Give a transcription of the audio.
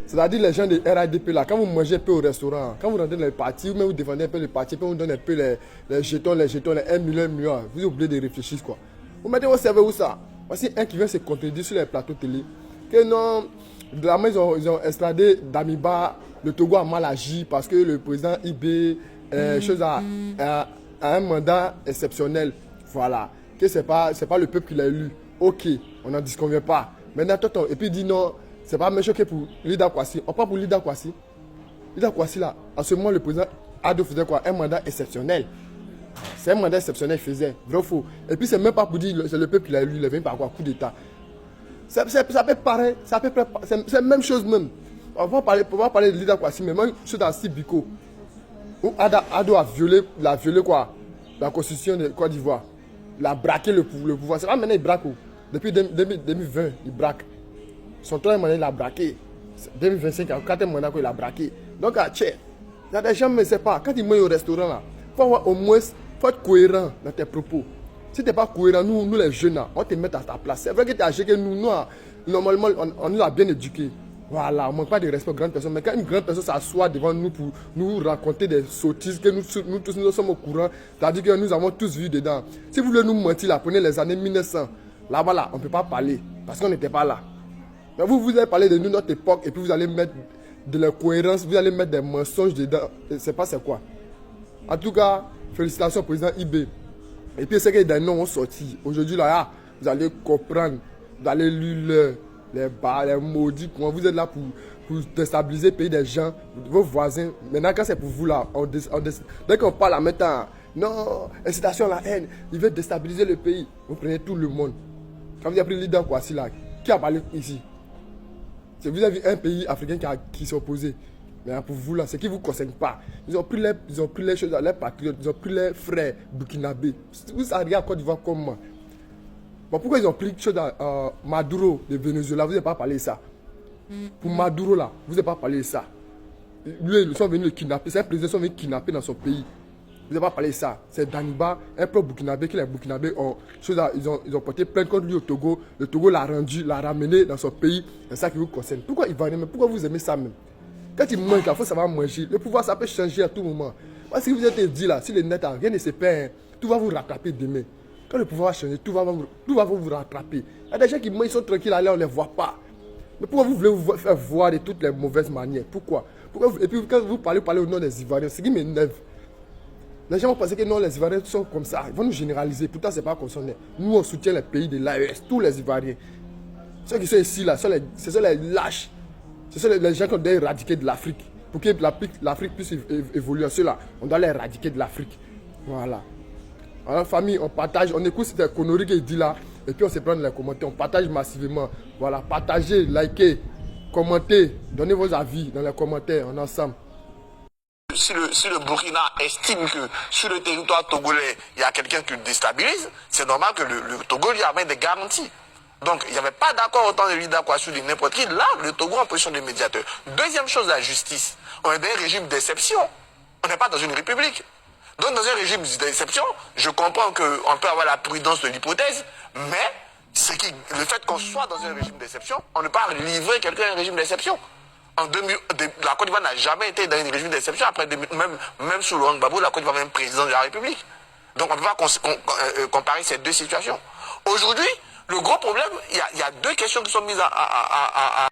C'est-à-dire les gens de RADP là, quand vous mangez un peu au restaurant, quand vous rentrez dans les partis, ou même vous défendez un peu les partis, puis on vous donne un peu les jetons, les 1 million, 1 million, vous oubliez de réfléchir quoi. Vous mettez votre cerveau où ça? Voici un qui vient se contredire sur les plateaux télé. Que non, de la main ils ont extradé d'Amiba, le Togo a mal agi parce que le président IB a un mandat exceptionnel. Voilà. Que c'est pas le peuple qui l'a élu. Ok, on n'en disconvient pas. Maintenant, et puis il dit non. C'est pas méchant que pour Lida Kwasi. On parle pour Lida Kwasi. Lida Kwasi là, en ce moment le président Ado faisait quoi? Un mandat exceptionnel. C'est un mandat exceptionnel qu'il faisait. Vrai ou faux? Et puis c'est même pas pour dire c'est le peuple qui l'a élu, il est venu par quoi? Coup d'état. Ça peut paraître, c'est la même chose même. On va parler de Lida Kwasi, mais même chose dans Sibiko. Où Ado a violé quoi? La constitution de Côte d'Ivoire. Il a braqué le pouvoir. C'est pas maintenant il braque. Depuis 2020, il braque. Son troisième mandat, il a braqué. 2025, au quatrième mandat, il a braqué. Donc, il y a des gens, mais c'est pas. Quand ils mangent au restaurant, là, au moins, faut être cohérent dans tes propos. Si tu n'es pas cohérent, nous les jeunes, là, on te met à ta place. C'est vrai que tu as âgé que nous, normalement, on nous a bien éduqués. Voilà, on ne manque pas de respect aux grandes personnes. Mais quand une grande personne s'assoit devant nous pour nous raconter des sottises, que nous tous nous sommes au courant, c'est-à-dire que nous avons tous vu dedans. Si vous voulez nous mentir, là, prenez les années 1900. Là-bas, là, on ne peut pas parler parce qu'on n'était pas là. Mais vous allez parler de nous, notre époque, et puis vous allez mettre de la cohérence, vous allez mettre des mensonges dedans. C'est pas c'est quoi. En tout cas, félicitations au président IB. Et puis c'est que des noms ont sorti. Aujourd'hui, là, vous allez comprendre, vous allez lire les bas, les maudits. Vous êtes là pour déstabiliser le pays des gens, vos voisins. Maintenant, quand c'est pour vous, là, dès qu'on parle en mettant, non, incitation à la haine, il veut déstabiliser le pays. Vous prenez tout le monde. Quand vous avez pris le leader Kwasi, là, qui a parlé ici? Vous avez un pays africain qui s'est opposé. Mais pour vous, là, ce qui ne vous concerne pas. Ils ont pris les choses, les patriotes, ils ont pris les frères burkinabés. Vous arrivez à Côte d'Ivoire comme moi. Bon, pourquoi ils ont pris chose à Maduro de Venezuela? Vous n'avez pas parlé de ça. Pour Maduro, là, vous n'avez pas parlé de ça. Lui, ils sont venus le kidnapper. C'est un président qui sont venus kidnapper dans son pays. Vous n'avez pas parlé de ça. C'est Daniba, un pro burkinabé, que les burkinabés ils ont porté plainte contre lui au Togo. Le Togo l'a rendu, l'a ramené dans son pays. C'est ça qui vous concerne. Pourquoi il va aimer? Pourquoi vous aimez ça même? Quand il mange, il faut savoir manger. Le pouvoir, ça peut changer à tout moment. Moi, si vous êtes dit là, si le net, rien ne se perd, tout va vous rattraper demain. Quand le pouvoir va changer, tout va vous rattraper. Il y a des gens qui mangent, ils sont tranquilles, là, on ne les voit pas. Mais pourquoi vous voulez vous faire voir de toutes les mauvaises manières? Pourquoi? Et puis quand vous parlez au nom des Ivoiriens, ce qui m'énerve. Les gens vont penser que non, les Ivoiriens sont comme ça. Ils vont nous généraliser. Pourtant, ce n'est pas comme ça. Nous, on soutient les pays de l'AES, tous les Ivoiriens. Ceux qui sont ici, là, ce sont les lâches. Ce sont les gens qu'on doit éradiquer de l'Afrique. Pour que l'Afrique puisse évoluer. Ceux-là, on doit les éradiquer de l'Afrique. Voilà. Alors, famille, on partage, on écoute cette connerie qu'il dit là. Et puis, on se prend dans les commentaires. On partage massivement. Voilà. Partagez, likez, commentez. Donnez vos avis dans les commentaires. On est ensemble. Si le Burkina estime que sur le territoire togolais, il y a quelqu'un qui le déstabilise, c'est normal que le Togo lui amène des garanties. Donc, il n'y avait pas d'accord autant de Lida Kwasi de n'importe qui. Là, le Togo en position de médiateur. Deuxième chose, la justice. On est dans un régime d'exception. On n'est pas dans une république. Donc, dans un régime d'exception, je comprends qu'on peut avoir la prudence de l'hypothèse, mais le fait qu'on soit dans un régime d'exception, on ne peut pas livrer quelqu'un à un régime d'exception. La Côte d'Ivoire n'a jamais été dans un régime d'exception. Après, même sous Laurent Gbagbo, la Côte d'Ivoire est même président de la République. Donc, on ne peut pas comparer ces deux situations. Aujourd'hui, le gros problème, il y a deux questions qui sont mises à